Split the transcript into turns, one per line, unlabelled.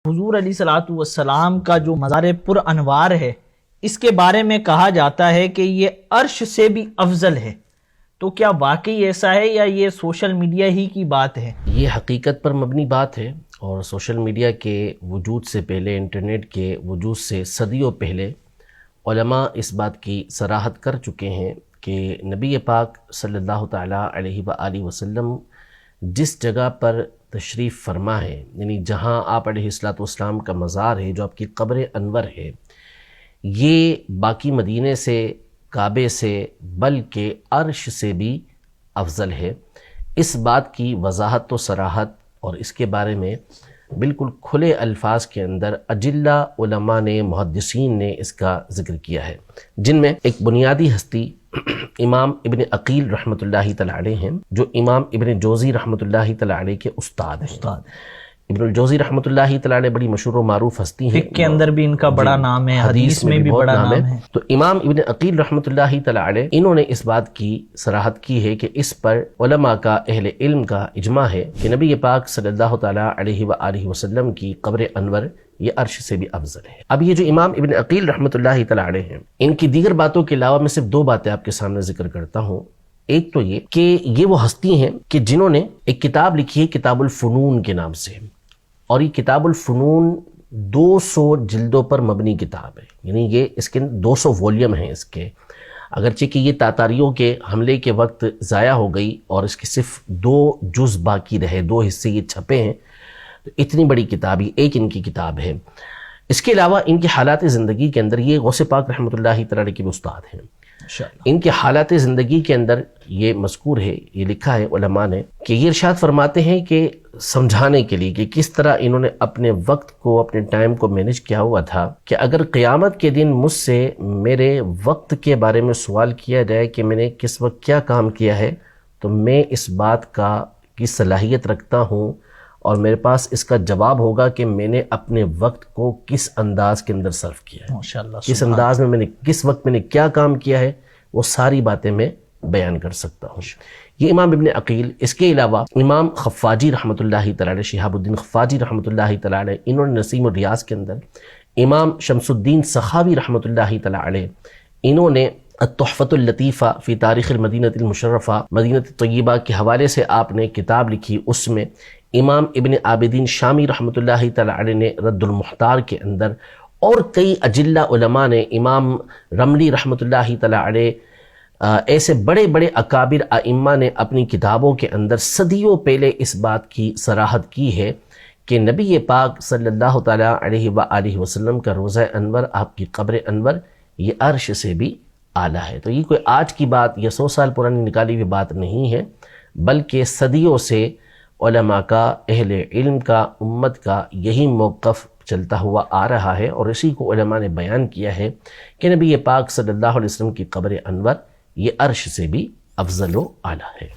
حضور علیہ الصلوۃ والسلام کا جو مزار پر انوار ہے، اس کے بارے میں کہا جاتا ہے کہ یہ عرش سے بھی افضل ہے، تو کیا واقعی ایسا ہے یا یہ سوشل میڈیا ہی کی بات ہے؟
یہ حقیقت پر مبنی بات ہے، اور سوشل میڈیا کے وجود سے پہلے، انٹرنیٹ کے وجود سے صدیوں پہلے علماء اس بات کی صراحت کر چکے ہیں کہ نبی پاک صلی اللہ تعالیٰ علیہ وآلہ وسلم جس جگہ پر تشریف فرما ہے، یعنی جہاں آپ علیہ السلام کا مزار ہے، جو آپ کی قبر انور ہے، یہ باقی مدینے سے، کعبے سے، بلکہ عرش سے بھی افضل ہے۔ اس بات کی وضاحت و صراحت اور اس کے بارے میں بالکل کھلے الفاظ کے اندر اجلہ علماء نے، محدثین نے اس کا ذکر کیا ہے، جن میں ایک بنیادی ہستی امام ابن عقیل رحمۃ اللہ تعالیٰ علیہ ہیں، جو امام ابن جوزی رحمۃ اللہ تعالیٰ علیہ کے استاد ہیں۔ ابن الجوزی رحمۃ اللہ تعالیٰ علیہ بڑی مشہور و معروف ہستی ہیں،
فقہ کے اندر بھی ان کا بڑا نام ہے، حدیث میں بھی بڑا نام ہے۔
تو امام ابن عقیل رحمۃ اللہ تعالیٰ علیہ، انہوں نے اس بات کی صراحت کی ہے کہ اس پر علماء کا، اہل علم کا اجماع ہے کہ نبی پاک صلی اللہ تعالیٰ علیہ وآلہ وسلم کی قبر انور یہ عرش سے بھی افضل ہے۔ اب یہ جو امام ابن عقیل رحمۃ اللہ تعالیٰ علیہ ہیں، ان کی دیگر باتوں کے علاوہ میں صرف دو باتیں آپ کے سامنے ذکر کرتا ہوں۔ ایک تو یہ کہ یہ وہ ہستی ہیں کہ جنہوں نے ایک کتاب لکھی ہے کتاب الفنون کے نام سے، اور یہ کتاب الفنون 200 جلدوں پر مبنی کتاب ہے، یعنی یہ اس کے 200 وولیم ہیں اس کے، اگرچہ کہ یہ تاتاریوں کے حملے کے وقت ضائع ہو گئی اور اس کے صرف 2 جز باقی رہے، 2 حصے یہ چھپے ہیں، تو اتنی بڑی کتاب ہی ایک ان کی کتاب ہے۔ اس کے علاوہ ان کی حالات زندگی کے اندر، یہ غوث پاک رحمۃ اللہ تعالیٰ کے بھی استاد ہیں، ان کے حالات زندگی کے اندر یہ مذکور ہے، یہ لکھا ہے علماء نے کہ یہ ارشاد فرماتے ہیں کہ سمجھانے کے لیے کہ کس طرح انہوں نے اپنے وقت کو، اپنے ٹائم کو مینج کیا ہوا تھا، کہ اگر قیامت کے دن مجھ سے میرے وقت کے بارے میں سوال کیا جائے کہ میں نے کس وقت کیا کام کیا ہے، تو میں اس بات کی صلاحیت رکھتا ہوں اور میرے پاس اس کا جواب ہوگا کہ میں نے اپنے وقت کو کس انداز کے اندر صرف کیا ہے،
ماشاءاللہ،
کس انداز میں نے کس وقت میں نے کیا کام کیا ہے، وہ ساری باتیں میں بیان کر سکتا ہوں۔ یہ امام ابن عقیل۔ اس کے علاوہ امام خفاجی رحمۃ اللہ تعالیٰ علیہ، شہاب الدین خفاجی رحمۃ اللہ تعالیٰ علیہ، انہوں نے نسیم الریاض کے اندر، امام شمس الدین سخاوی رحمۃ اللہ تعالیٰ علیہ، انہوں نے التحفۃ اللطیفہ فی تاریخ المدینہ المشرفہ، مدینہ طیبہ کے حوالے سے آپ نے کتاب لکھی، اس میں امام ابن عابدین شامی رحمۃ اللہ تعالیٰ علیہ نے رد المختار کے اندر، اور کئی اجلہ علماء نے، امام رملی رحمۃ اللہ تعالیٰ علیہ، ایسے بڑے بڑے اکابر ائمہ نے اپنی کتابوں کے اندر صدیوں پہلے اس بات کی صراحت کی ہے کہ نبی پاک صلی اللہ تعالیٰ علیہ وآلہ وسلم کا روضہ انور، آپ کی قبر انور، یہ عرش سے بھی اعلیٰ ہے۔ تو یہ کوئی آج کی بات یا 100 سال پرانی نکالی ہوئی بات نہیں ہے، بلکہ صدیوں سے علماء کا، اہل علم کا، امت کا یہی موقف چلتا ہوا آ رہا ہے، اور اسی کو علماء نے بیان کیا ہے کہ نبی پاک صلی اللہ علیہ وسلم کی قبر انور یہ عرش سے بھی افضل و اعلیٰ ہے۔